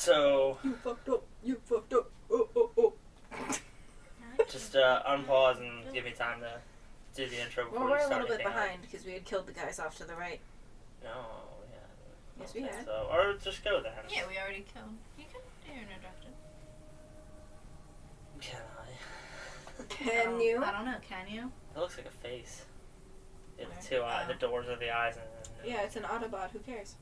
So... You fucked up. You fucked up. Oh, oh, oh. Just unpause and give me time to do the intro before Well, we we're a start little bit anything behind because we had killed the guys off to the right. No, yeah. Yes, we had. So, or just go then. Yeah, we already killed. You can interrupt it. Can I? Can you? I don't know. Can you? It looks like a face. Yeah, Where? the two eyes, the doors are the eyes, and then... Yeah, it's an Autobot. Who cares?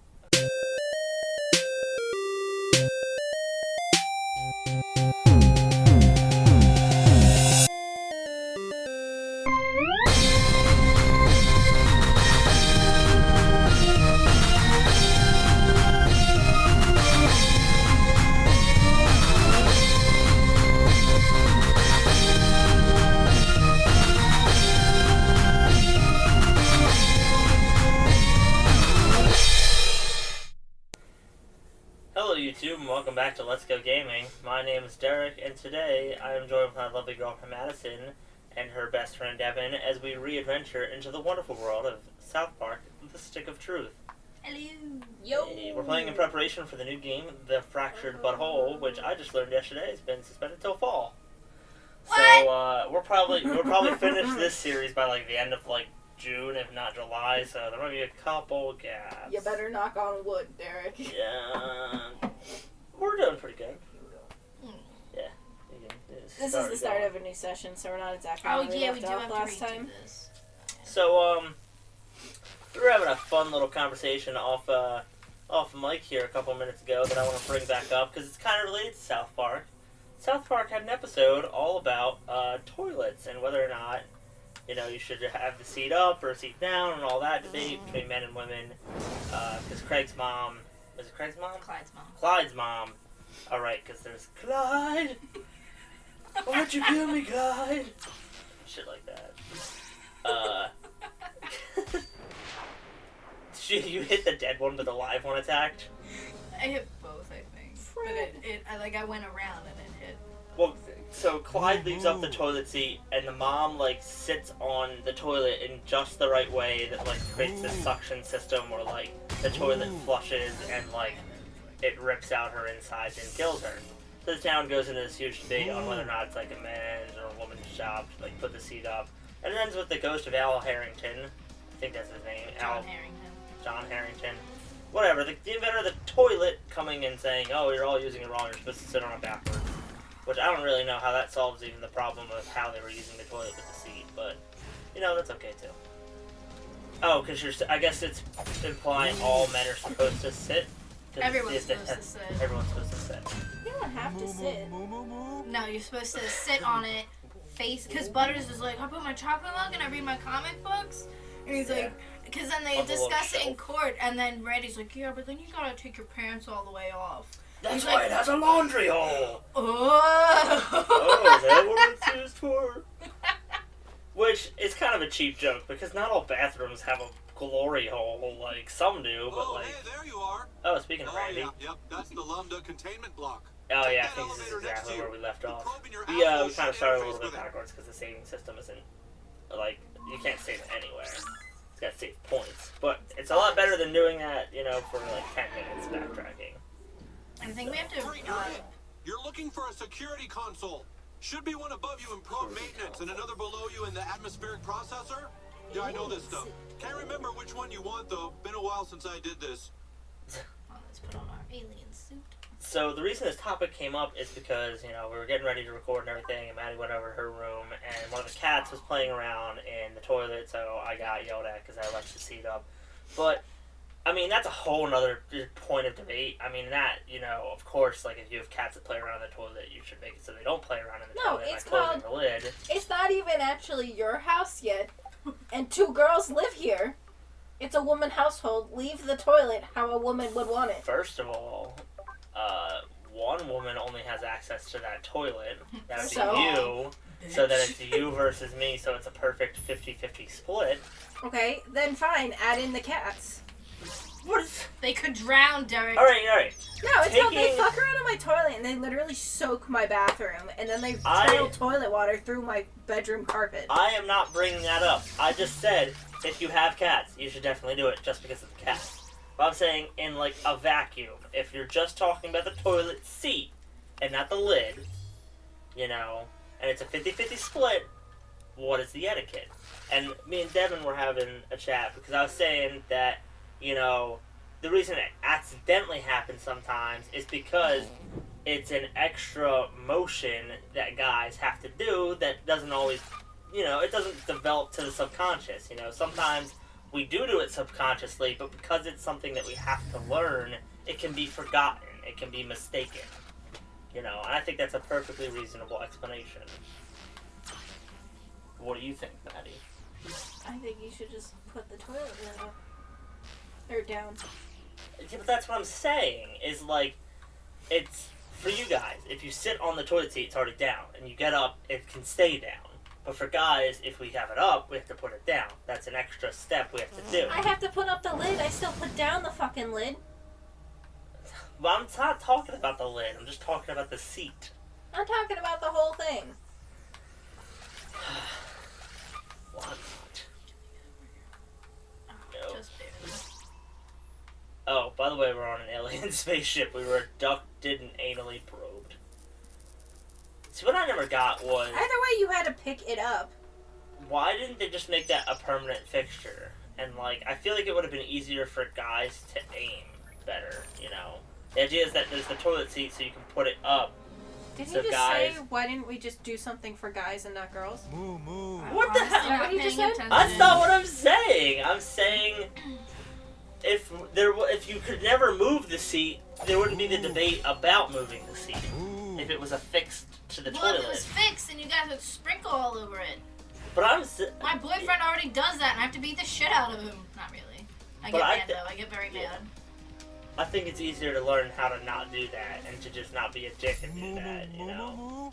Hello YouTube, and welcome back to Let's Go Gaming. My name is Derek, and today I am joined with my lovely girlfriend Madison and her best friend Devon as we re-adventure into the wonderful world of South Park, The Stick of Truth. Hello. Yo! Hey, we're playing in preparation for the new game, The Fractured Butthole, which I just learned yesterday has been suspended till fall. What? So we'll probably finish this series by like the end of like June, if not July. So there might be a couple gaps. You better knock on wood, Derek. Yeah, we're doing pretty good. Yeah. This is the start of a new session, so we're not exactly Oh where we yeah, we left do off have last to redo time. this. So we were having a fun little conversation off mic here a couple minutes ago that I want to bring back up because it's kind of related to South Park. South Park had an episode all about toilets and whether or not, you know, you should have the seat up or seat down and all that debate between men and women. Because Craig's mom, is it Craig's mom? Clyde's mom. Clyde's mom. All right, because there's Clyde. Why'd you kill me, Clyde? Shit like that. You hit the dead one, but the live one attacked. I hit both, I think. But I went around and it hit. Well, so Clyde leaves up the toilet seat, and the mom like sits on the toilet in just the right way that like creates this suction system where like the toilet flushes and like it rips out her insides and kills her. So the town goes into this huge debate on whether or not it's like a man's or a woman's job to like put the seat up, and it ends with the ghost of Al Harrington. I think that's his name. John Harrington. Whatever. The inventor of the toilet coming and saying, "Oh, you're all using it wrong. You're supposed to sit on it backwards." Which I don't really know how that solves even the problem of how they were using the toilet with the seat, but, you know, that's okay too. Oh, because I guess it's implying all men are supposed to sit. Everyone's supposed to sit. Everyone's supposed to sit. You don't have to sit. No, you're supposed to sit on it, face. Because Butters is like, I put my chocolate milk and I read my comic books. And he's like, because then they discuss it in court, and then Randy's like, yeah, but then you gotta take your pants all the way off. That's why it has a laundry hole! Oh! Oh, is that what it's used for? Which is kind of a cheap joke, because not all bathrooms have a glory hole, like some do, but like... hey, there you are. Oh, speaking of Randy. Yep, that's the Lambda containment block. Oh yeah, I think this is exactly where we left off. We kind of started a little bit backwards, because the saving system isn't, like, you can't save it anywhere. It's got to save points. But it's a lot better than doing that, you know, for like 10 minutes backtracking. I think we have to... You're looking for a security console. Should be one above you in probe maintenance and another below you in the atmospheric processor. Yeah, I know this stuff. Can't remember which one you want, though. Been a while since I did this. Well, let's put on our alien suit. So the reason this topic came up is because, you know, we were getting ready to record and everything, and Maddie went over to her room, and one of the cats was playing around in the toilet, so I got yelled at because I left the seat up. But, I mean, that's a whole other point of debate. I mean, that, you know, of course, like, if you have cats that play around in the toilet, you should make it so they don't play around in the toilet by closing the lid. It's not even actually your house yet, and 2 girls live here. It's a woman household. Leave the toilet how a woman would want it. First of all, one woman only has access to that toilet. That would be you. So that it's you versus me, so it's a perfect 50-50 split. Okay, then fine. Add in the cats. What is... They could drown, Derek. Alright. No, it's not. They fuck around in my toilet and they literally soak my bathroom, and then they trail toilet water through my bedroom carpet. I am not bringing that up. I just said, if you have cats, you should definitely do it just because of the cats. But I'm saying in, like, a vacuum. If you're just talking about the toilet seat and not the lid, you know, and it's a 50-50 split, what is the etiquette? And me and Devon were having a chat because I was saying that, you know, the reason it accidentally happens sometimes is because it's an extra motion that guys have to do that doesn't always, you know, it doesn't develop to the subconscious, you know. Sometimes we do it subconsciously, but because it's something that we have to learn, it can be forgotten, it can be mistaken, you know, and I think that's a perfectly reasonable explanation. What do you think, Maddie? I think you should just put the toilet lid up. Or down. Yeah, but that's what I'm saying, is like, it's, for you guys, if you sit on the toilet seat, it's already down, and you get up, it can stay down. But for guys, if we have it up, we have to put it down. That's an extra step we have to do. I have to put up the lid. I still put down the fucking lid. Well, I'm not talking about the lid. I'm just talking about the seat. I'm talking about the whole thing. Why not? No. Just barely. Oh, by the way, we're on an alien spaceship. We were abducted and anally probed. See, what I never got was, Either way, you had to pick it up. why didn't they just make that a permanent fixture? And, like, I feel like it would have been easier for guys to aim better, you know? The idea is that there's the toilet seat so you can put it up. Didn't So you just guys- say, why didn't we just do something for guys and not girls? Moo moo. What the hell? What you just said? That's not what I'm saying. I'm saying if you could never move the seat, there wouldn't be the debate about moving the seat. Ooh. If it was affixed to the Well, if it toilet. was fixed and you guys would sprinkle all over it. But My boyfriend already does that and I have to beat the shit out of him. Not really. I But get I mad thi- though. I get very yeah. mad. I think it's easier to learn how to not do that and to just not be a dick and do Moo that, you moo moo know? moo.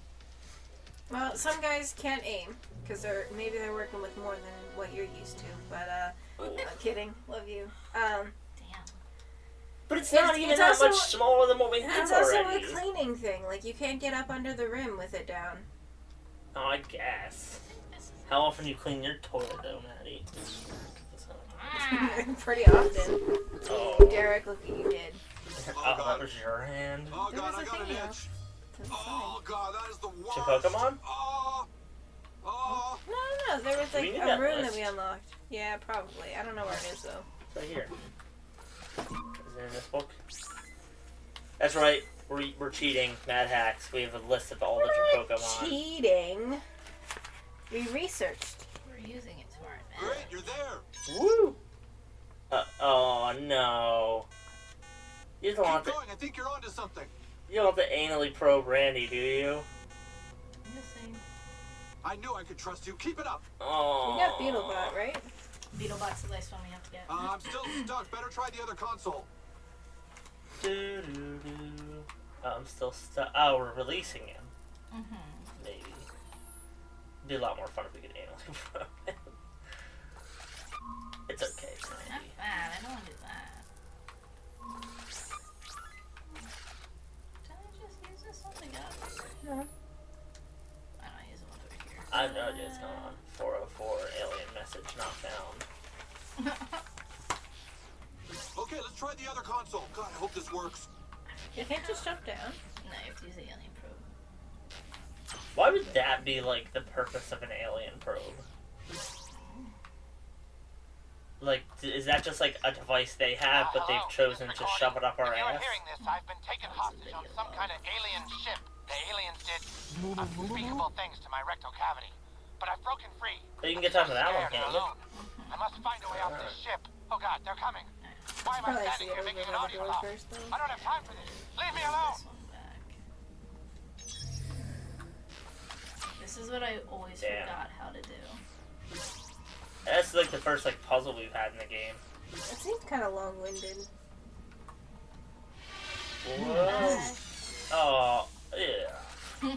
Well, some guys can't aim because maybe they're working with more than what you're used to. But I'm kidding. Love you. Damn. But it's It's- not even it's that also- much smaller than what we have It's also already. a cleaning thing. Like you can't get up under the rim with it down. Oh, I guess. How often do you clean your toilet though, Maddie? Ah. Pretty often. Oh, Derek, look what you did. oh, that was your hand. Oh There god, was I a got an video. itch. To the Oh god, that is the worst. Some Pokemon? Oh. Oh. No, there was Do we like need a that room list? that we unlocked. Yeah, probably. I don't know where it is though. It's right here. Is it in this book? That's right. We're cheating. Mad hacks. We have a list of all the We're not Pokemon. cheating. We researched. We're using it to our Great, advantage. you're there. Woo! Oh no. You don't want Keep to. going. I think you're onto something. You don't want to anally probe Randy, do you? I'm just saying. I knew I could trust you. Keep it up. Oh. We got Beetlebot, right? Beetlebot's the last one we have to get. I'm still stuck. Better try the other console. Doo-doo-doo. I'm still stuck. Oh, we're releasing him. Mm-hmm. Maybe. It'd be a lot more fun if we could anally probe him. It's okay, Not Randy. bad. I don't want to do that. Did I just use this one to go? No. Why don't I use the one over here? I have no idea what's going on. 404 alien message not found. Okay, let's try the other console. God, I hope this works. You can't just jump down. No, you have to use the alien probe. Why would that be like the purpose of an alien probe? Like, is that just like a device they have, but they've chosen to shove it up our If you are ass? hearing this, I've been taken hostage on some kind of alien ship. The aliens did Moo moo moo moo. unspeakable things to my rectal cavity. But I've broken free. So you can get time for that one, Scared can't and you? alone. I must find a way off this ship. Oh god, they're coming. Why am I Probably standing see here it making an over audio the door lock? first though. I don't have time for this. Leave me alone. This one back. This is what I always Damn. forgot how to do. That's like the first like puzzle we've had in the game. It seems kind of long-winded. Whoa. Oh, yeah.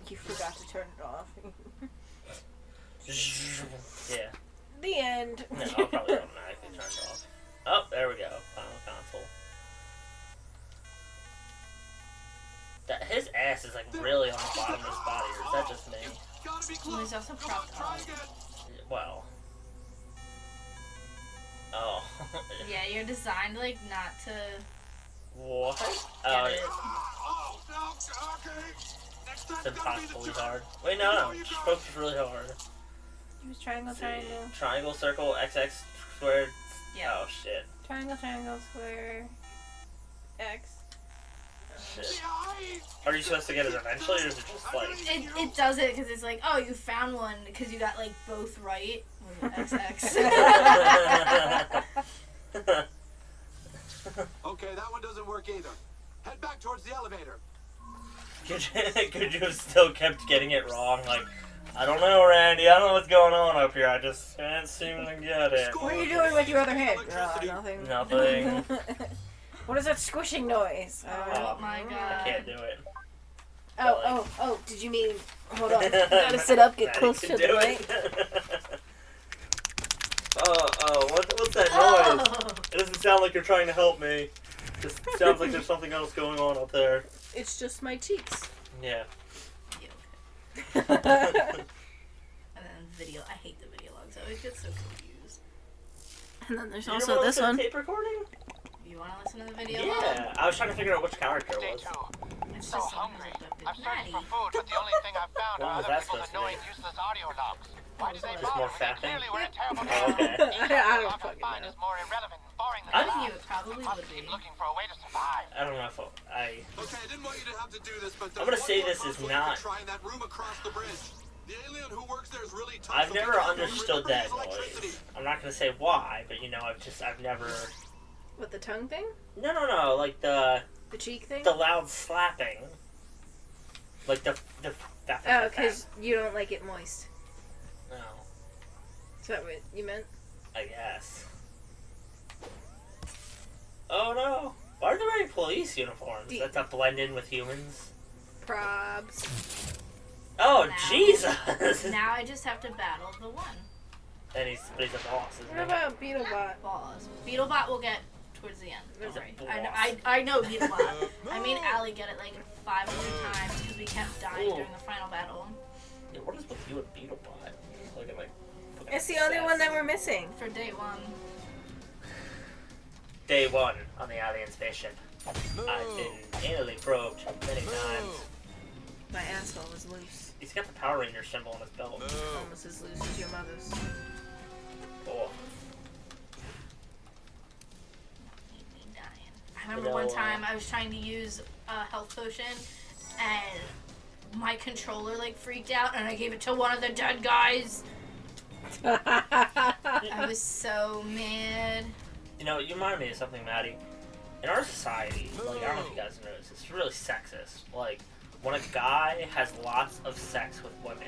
You forgot to turn it off. Yeah. The end. No, I'll probably automatically turn it off. Oh, there we go. Final console. That his ass is like really on the bottom of his body, or is that just me? Gotta be Well, he's close. also Come on, propped try up. again. Well. Oh. Yeah, you're designed like not to. What? Get it. Oh, no, okay. Next time, It's it's gonna be the impossibly turn. hard. Wait, no. Just focus really hard. Use triangle, triangle. Triangle, circle, XX, squared. Yeah. Oh, shit. Triangle, triangle, square. X. Shit. Are you supposed to get it eventually, or is it just like... It does it because it's like, oh, you found one because you got like both right. Was it XX? Okay, that one doesn't work either. Head back towards the elevator. Could you have still kept getting it wrong? Like, I don't know, Randy. I don't know what's going on up here. I just can't seem to get it. What are you doing with your other hand? Electricity. Nothing. Nothing. What is that squishing noise? Oh my god. I can't do it. Oh, did you mean... Hold on. Gotta sit up, get Maddie close to can the do light. it. What's that noise? It doesn't sound like you're trying to help me. It just sounds like there's something else going on up there. It's just my cheeks. Yeah. Yeah, okay. And then video. I hate the video logs. I always get so confused. And then there's You also wanna this listen to one. Tape recording? You want to listen to the video log? Yeah. I was trying to figure out which character it Day was. 2. It's So just hungry. something I've searched Maddie. for food, but the only thing I've found What are was other that people's supposed to annoying, be? useless audio logs. Why did they Just bother more when they fapping? clearly were in terrible Oh, shape? okay. Each I audio don't log I fucking find know. is more irrelevant and boring than I the think You last. probably Must would keep be. looking for a way to survive. I don't know if I... Okay, I didn't want you to have to do this, but I'm gonna there's say one more this is console you not- can try in that room across the bridge. The alien who works there is really tough. I've so never be careful. understood Remember, that use electricity. noise. I'm not gonna say why, but you know, I've never... What, the tongue thing? No, like the The cheek thing? loud slapping. Like the Oh, because you don't like it moist. No, Is that what you meant? I guess. Oh no! Why are they wearing police uniforms? Is that to blend in with humans? Probs. Oh Now- Jesus! Now I just have to battle the one And he's a boss, isn't What he? about Beetlebot? boss. Beetlebot will get towards the end. There's Don't a worry. boss. I know Beetlebot. I mean, Allie get it like 500 times because we kept dying Ooh. during the final battle. Yeah, what is with you and Beetlebot? Look at like. It's the only one that we're missing. For day one. Day 1 on the alien spaceship. I've been anally probed many times. My asshole is loose. He's got the Power Ranger symbol on his belt. Almost as loose as your mother's. Oh. Made me dying. I remember one time I was trying to use a health potion and my controller like freaked out and I gave it to one of the dead guys. I was so mad. You know, you remind me of something, Maddie. In our society, like, I don't know if you guys know this, it's really sexist. Like, when a guy has lots of sex with women,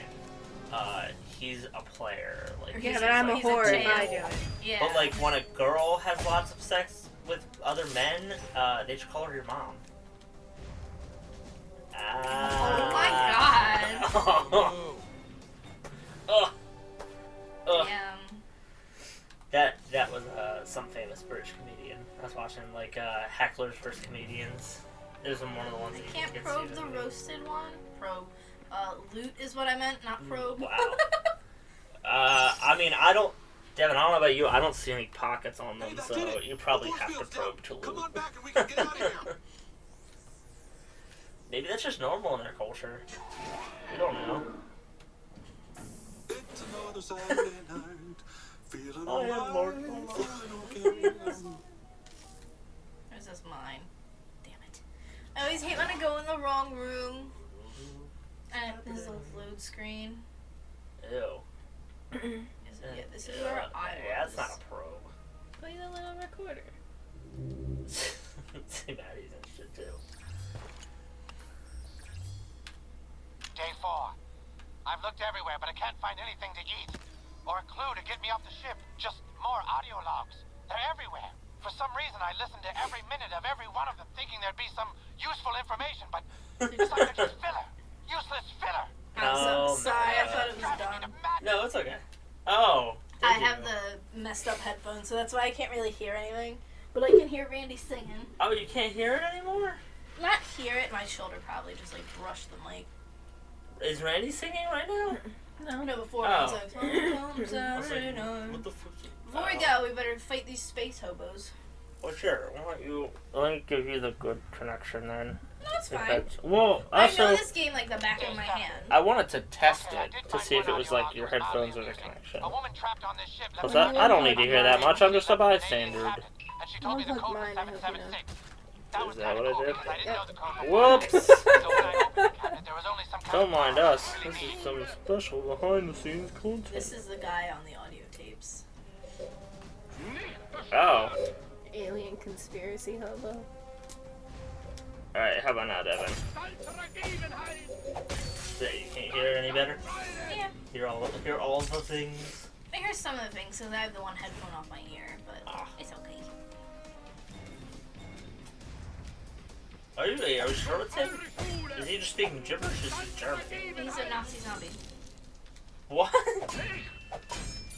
he's a player. Like, Yeah, He's but I'm a he's a whore if jail. I do it. Yeah. but like when a girl has lots of sex with other men, they should call her your mom. Oh my god. Oh. Oh. Damn. That was some famous British comedian. I was watching like Hecklers vs. Comedians. It was one of the ones that you Can't could probe see the movie. roasted one. Probe. Loot is what I meant, not probe. Wow. I mean, I don't. Devin, I don't know about you. I don't see any pockets on them, Hey, that so did it. you probably The force have to field's probe down. to loot. Come on back and we can get out of here. Maybe that's just normal in their culture. We don't know. It's another Saturday night. Feeling I am alright, Lord. feeling okay. Or is this mine? Damn it. I always hate when I go in the wrong room. And there's a load screen. Ew. Yeah, this is where I was. Yeah, that's not a probe. Play the little recorder. See, Maddie's interested too. Day 4. I've looked everywhere, but I can't find anything to eat. Or a clue to get me off the ship. Just more audio logs. They're everywhere. For some reason, I listened to every minute of every one of them, thinking there'd be some useful information, but it's like they're just filler. Useless filler. I'm Oh, so sorry, I man. thought it was Driving me to done. madness. No, it's okay. Oh. I did you? have the messed up headphones, so that's why I can't really hear anything. But I can hear Randy singing. Oh, you can't hear it anymore? Not hear it, my shoulder probably just like brushed the mic. Is Randy singing right now? No. No, before Oh. I was like, "Oh, come I was like, Saturday night." what the fuck? Before we go, we better fight these space hobos. Well, sure. Why don't you... Let me give you the good connection then. No, it's fine. Well, I also... know this game like the back of my hand. I wanted to test it to see if it was like your headphones or the connection. A woman trapped on this ship. Cause I don't need to hear that much. I'm just a bystander. And she told me the code was 776. That was Is that what I did? I didn't know the code. Whoops! So when I opened the cabinet, there was only some kind Don't of mind us. This is some special behind-the-scenes content. This is the guy on the audio tapes. Oh. Alien conspiracy hobo. Alright, how about now, Devon? So you can't hear any better? Yeah. Hear all the things? I hear some of the things because I have the one headphone off my ear, but it's okay. Are you sure it's him? Is he just speaking gibberish? Is he German? He's a Nazi zombie. What?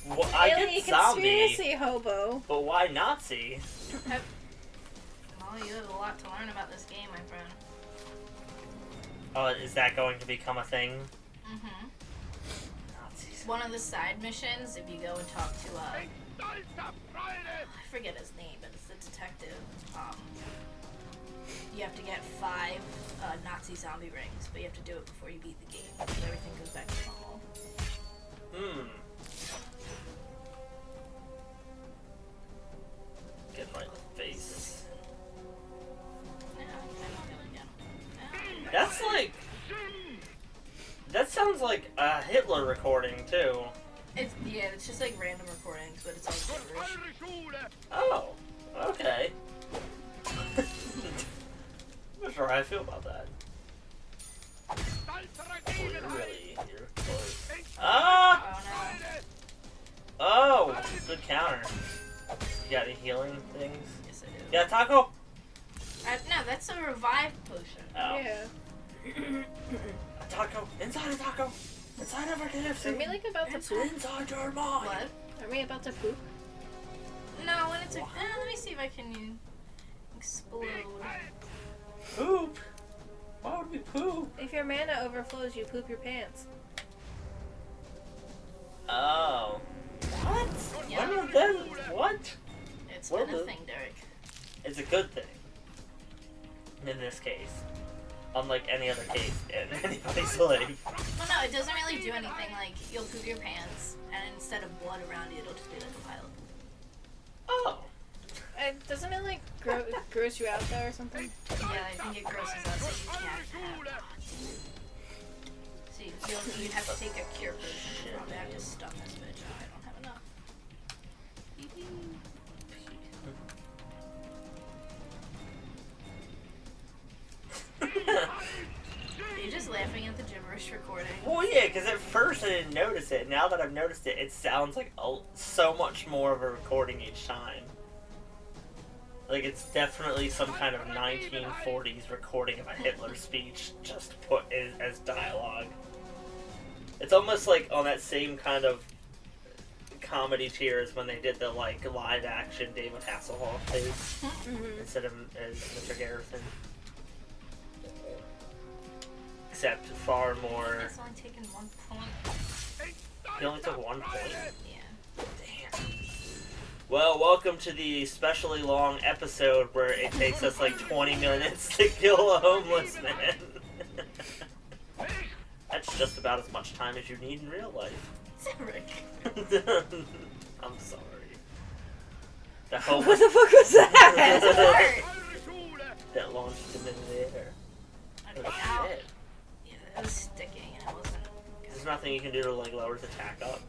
Well, I Alien get zombie, conspiracy hobo. but why Nazi? Well, you have a lot to learn about this game, my friend. Oh, is that going to become a thing? Mm-hmm. Nazis. One of the side missions, if you go and talk to, I forget his name, but it's the detective. You have to get 5 Nazi zombie rings, but you have to do it before you beat the game, so everything goes back to normal. Get right in the face. No, I'm gonna go. That's like... That sounds like a Hitler recording, too. It's just like random recordings, but it's all gibberish. Oh, okay. I'm not sure how I feel about that. You're close. Ah! Oh no. Oh, good counter. You got any healing things? Yes, I do. You got a taco? No, that's a revive potion. Oh. Yeah. A taco. Inside a taco. Inside of our KFC. Are we like about to poop? Inside your mind. What? Are we about to poop? No, when it's let me see if I can explode. Poop? Why would we poop? If your mana overflows, you poop your pants. Oh. What? Yeah. When did that? What? It's Well, been a the- thing, Derek. It's a good thing. In this case. Unlike any other case in any place to live. Well, no, it doesn't really do anything. Like, you'll poop your pants, and instead of blood around you, it'll just be like a pile of poop. Oh. Doesn't it like gross you out though or something? Yeah, I think it grosses out, so you can't have. So you'd have to take a cure potion. You probably have to stun this bitch. Oh, I don't have enough. You're just laughing at the gibberish recording. Well, yeah, because at first I didn't notice it. Now that I've noticed it, it sounds like so much more of a recording each time. Like, it's definitely some kind of 1940s recording of a Hitler speech just put in as dialogue. It's almost like on that same kind of comedy tier as when they did the, like, live-action David Hasselhoff thing instead of as Mr. Garrison. Except far more... It's only taken 1 point. He only took 1 point? Yeah. Damn. Well, welcome to the especially long episode where it takes us like 20 minutes to kill a homeless man. That's just about as much time as you need in real life. Derek. I'm sorry. The What homeless the fuck was that? that launched him into the air. Okay, Oh, ow. shit. Yeah, it was sticking and it wasn't. There's nothing you can do to like lower his attack up.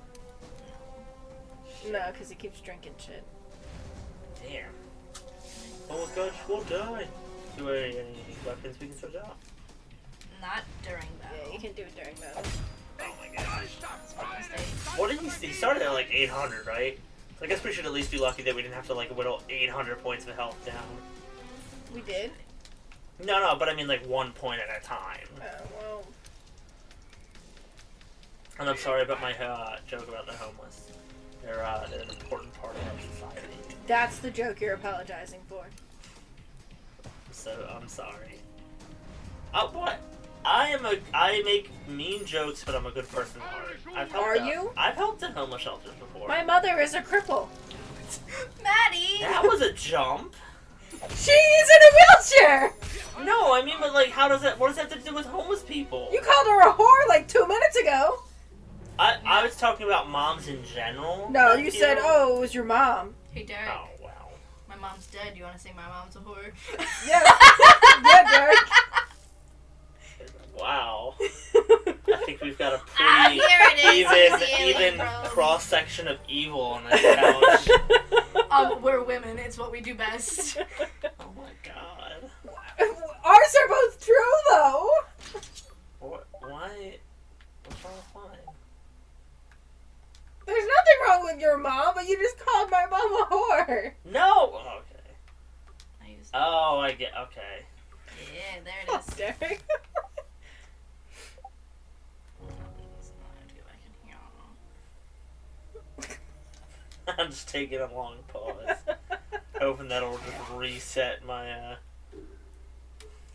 No, because he keeps drinking shit. Damn. Oh my gosh, we'll die. Do we have any weapons we can switch out? Not during battle. Yeah, you can do it during battle. Oh my gosh. That's my mistake. What did he started at like 800, right? So I guess we should at least be lucky that we didn't have to like whittle 800 points of health down. We did? No, but I mean like 1 point at a time. Oh, well. And I'm sorry about my joke about the homeless. They're an important part of our society. That's the joke you're apologizing for. So I'm sorry. What? I make mean jokes, but I'm a good person at heart. Are you? I've helped in homeless shelters before. My mother is a cripple. Maddie! That was a jump. She's in a wheelchair! No, I mean, but like, how does that? What does that have to do with homeless people? You called her a whore like 2 minutes ago. I was talking about moms in general. No, like, you said, oh, it was your mom. Hey, Derek. Oh wow. My mom's dead. You want to say my mom's a whore? Yeah. Yeah, Derek. Wow. I think we've got a pretty Here it is. It's the alien even probe. cross section of evil on this couch. We're women. It's what we do best. Oh my god. Ours are both true, though. What? Why? What's wrong with mine? There's nothing wrong with your mom, but you just called my mom a whore. No. Okay. I used Oh, I get. Okay. Yeah, there it Oh, is. Derek. I'm just taking a long pause, hoping that'll just reset my.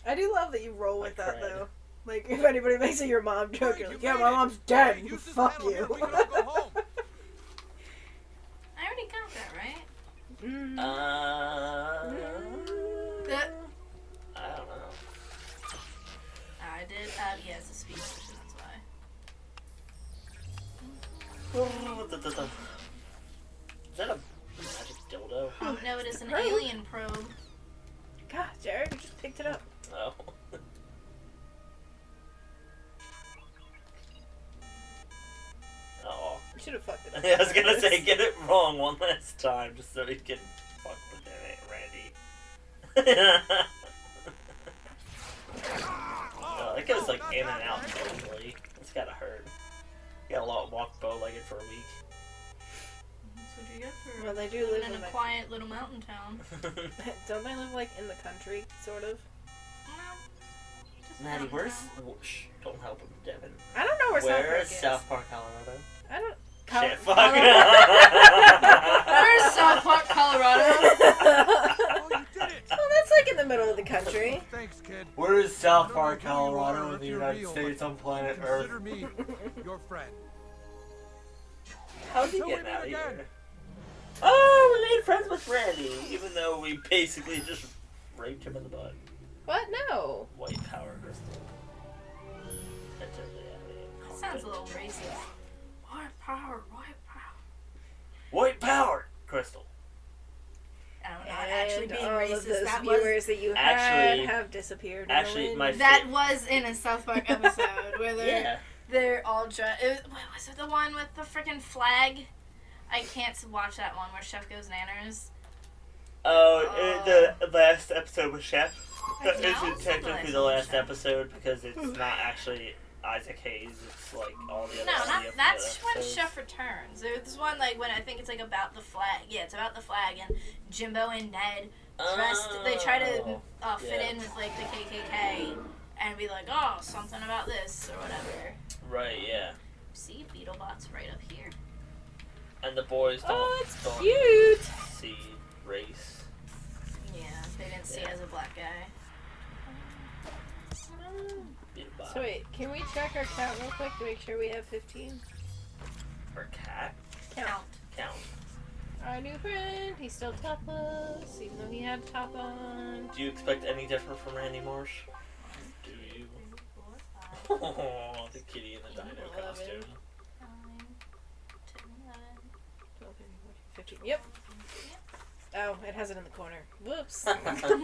I do love that you roll with My that, cred. though. Like, if anybody makes a your mom joke, you're like, yeah, my mom's dead. Fuck you. We can all go home. I already got that, right? Mm. I don't know. I did. Yeah, it's a speed version, that's why. Is that a magic dildo? Oh, no, it is an Probe. alien probe. God, Jared, you just picked it up. Oh. Oh. You should have fucked it up. I was gonna say, get it wrong one last time, just so he can fuck with it, Randy. It goes like in and out totally. It's gotta hurt. You got a lot walk bow-legged for a week. That's what you get for Well, they do living live in in a the... quiet little mountain town. Don't they live, like, in the country, sort of? No. Just Maddie, mountain where's... town. Shh, don't help him, Devon. I don't know where South Where Park is is. South Park, Colorado? I don't... Shit, fuck. Where's South Park, Colorado? Oh, you did it! Well, that's, like, in the middle of the country. Thanks, kid. Where is South I don't Park, know who you are Colorado or in if the you're United real, States but on planet Earth? Consider me your friend. How's he Until we getting meet out of again. here? Oh, we made friends with Randy, even though we basically just raped him in the butt. What? No. White power crystal. That's totally out of here. That sounds a little racist. White power, white power. White power crystal. I'm not actually And being all of racist. those That viewers that you Actually- had have disappeared. in actually, the my wind. that was in a South Park episode where Yeah. they're all dressed. What was it? The one with the freaking flag? I can't watch that one where Chef goes nanners. Oh, the last episode with Chef. No, Isn't it's not technically the last episode because it's not actually Isaac Hayes. It's like all the other. No, stuff not from the that's other when episodes. Chef returns. There's one like when I think it's like about the flag. Yeah, it's about the flag and Jimbo and Ned dressed. They try to fit yeah. in with like the KKK and be like, oh, something about this or whatever. Right, yeah. See, Beetlebot's right up here. And the boys don't, Oh, it's don't cute. see race. Yeah, they didn't see Yeah. as a black guy. Beelzebub. So wait, can we check our count real quick to make sure we have 15? Or cat. Count. Count. Our new friend, he's still topless, even though he had top on. Do you expect any different from Randy Marsh? Do you? 3, 4, 5, Oh, the kitty in the dino 11. costume. 9, 10, 12, 13, 14, 15. Yep. Oh, it has it in the corner. Whoops. 11. Hold on,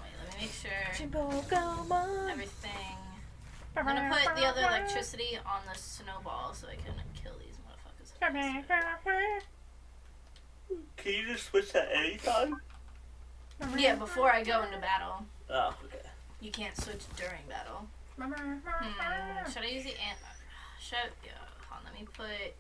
wait, let me make sure Jimbo, come on. everything. I'm gonna put the other electricity on the snowball so I can kill these motherfuckers. Can you just switch that anytime? Yeah, before I go into battle. Oh, okay. You can't switch during battle. Should I use the ant? Yeah, hold on, let me put.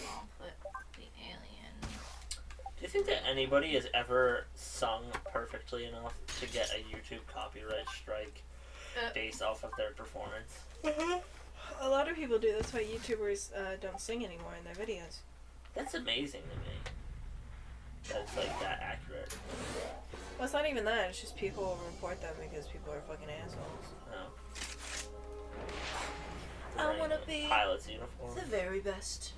I'll put the alien. Do you think that anybody has ever sung perfectly enough to get a YouTube copyright strike based off of their performance? A lot of people do. That's why YouTubers don't sing anymore in their videos. That's amazing to me. That's like that accurate. Well, it's not even that. It's just people will report them because people are fucking assholes. Oh. wearing wanna a be pilot's uniform. the very best.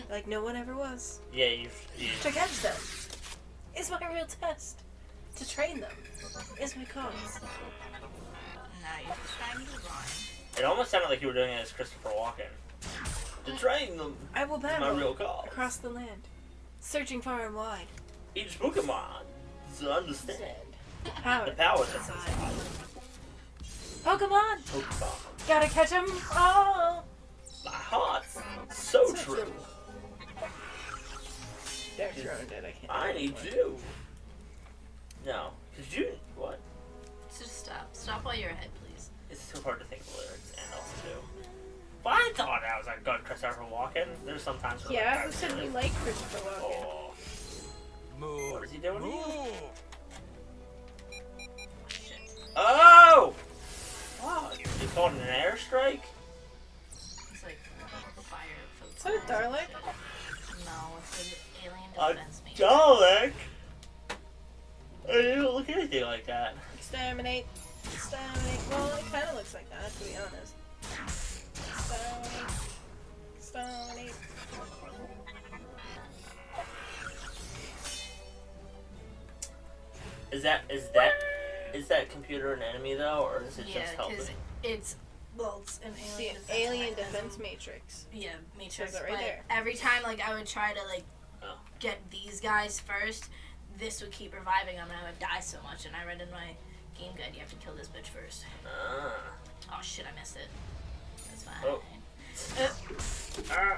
Like no one ever was. Yeah, you. To catch them is my real test. To train them is my cause. Now you're just trying to rhyme. It almost sounded like you were doing it as Christopher Walken. To train them I will is my battle real cause. across the land, searching far and wide. Each Pokemon to understand Power. the power that's inside. inside. Pokemon! Pokemon. Gotta catch 'em all! My heart's so true. They're thrown it, I can't. I need you. No. Cause you. What? Just stop. Stop while you're ahead, please. It's too hard to think of lyrics and also too. But I thought I was a good Christopher Walken. There's sometimes where Yeah, like, who said you like Christopher Walken? Oh. Moo. What is he doing? Moo. Shit. Oh! Wow, you called an airstrike? It's like fire. Is that a Dalek? No, it's an alien A defense matrix. Dalek? You don't look anything like that. Exterminate. Exterminate. Well, it kind of looks like that, to be honest. Exterminate. Exterminate. Is that computer an enemy though, or is it Yeah, just helping? because it's it's an The alien alien defense defense matrix. Yeah, matrix. Says it right but there. every time like I would try to like Oh. get these guys first, this would keep reviving them, and I would die so much. And I read in my game guide, you have to kill this bitch first. Ah. Oh shit, I missed it. That's fine. Oh. Okay, Ah.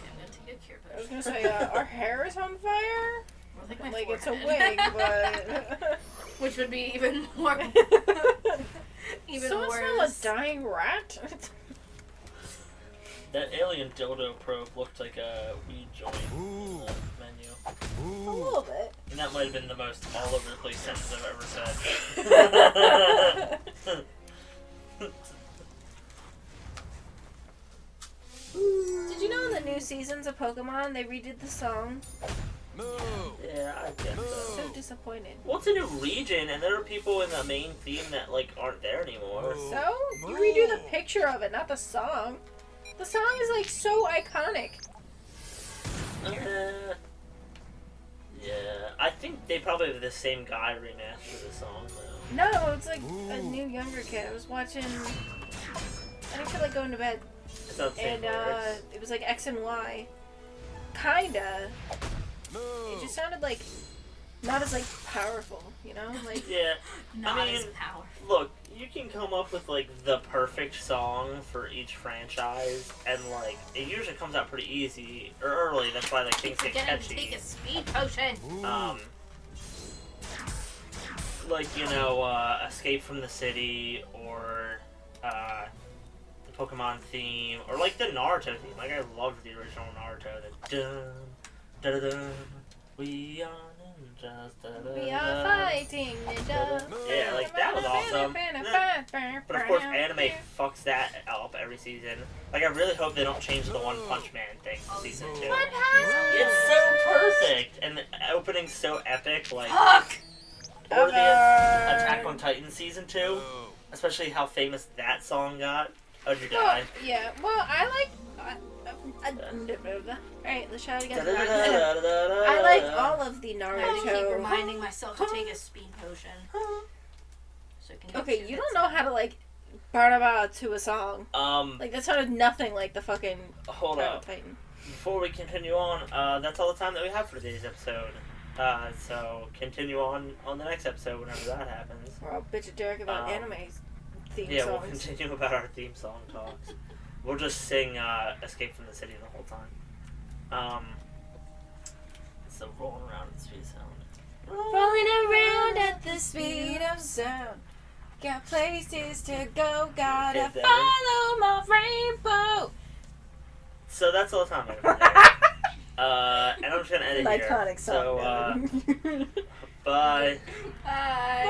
I'm gonna take a cure I was potion. gonna say, our hair is on fire? Or like my Like, it's a forehead. wig, but... Which would be even more, even Someone smell a worse. dying rat? That alien dildo probe looked like a weed joint Ooh. menu. A Ooh. little bit. And that might have been the most all over the place sentence I've ever said. Did you know in the new seasons of Pokemon, they redid the song? Moo. Yeah, I get that. So disappointed. Well, it's a new region, and there are people in the main theme that like aren't there anymore. Moo. So? You redo the picture of it, not the song. The song is like so iconic. Yeah, I think they probably have the same guy remaster the song though. No, it's like a Ooh. new younger kid. I was watching. I didn't feel like going to bed, It's not the same and lyrics. it was like X and Y. Kinda. Moo. It just sounded like not as like powerful, you know? Like Yeah, Not I mean, as powerful. look, you can come up with like the perfect song for each franchise, and like it usually comes out pretty easy or early. That's why like things get Forgetting to take catchy. a speed potion. Ooh. Like Escape from the City or the Pokemon theme or like the Naruto theme. Like I loved the original Naruto. The dun dun dun. We are ninjas. we are fighting ninja. Yeah, like that was awesome. But of course, anime fucks that up every season. Like, I really hope they don't change the One Punch Man thing for season 2. It's so perfect, and the opening's so epic. Like, Fuck! or the Attack on Titan season 2, Moo. especially how famous that song got. How'd you Well, die? yeah. Well, I like. Alright, let's try it again. I I like all of the I have to keep Naruto. reminding myself to take a speed potion. So I can get Okay, through you that don't know how to like baraba to a song. Hold Like that sounded nothing like the fucking up. Titan. Before we continue on, that's all the time that we have for today's episode. So continue on the next episode whenever that happens. We're all bitch a jerk about anime theme Yeah, we'll songs. continue about our theme song talks. We'll just sing Escape from the City the whole time. So rolling around at the speed of sound. Rolling around at the speed of sound. Got places to go, gotta Get that. follow my rainbow. So that's all the time I have for today. And I'm just gonna end it here. Iconic song. So, bye. Bye.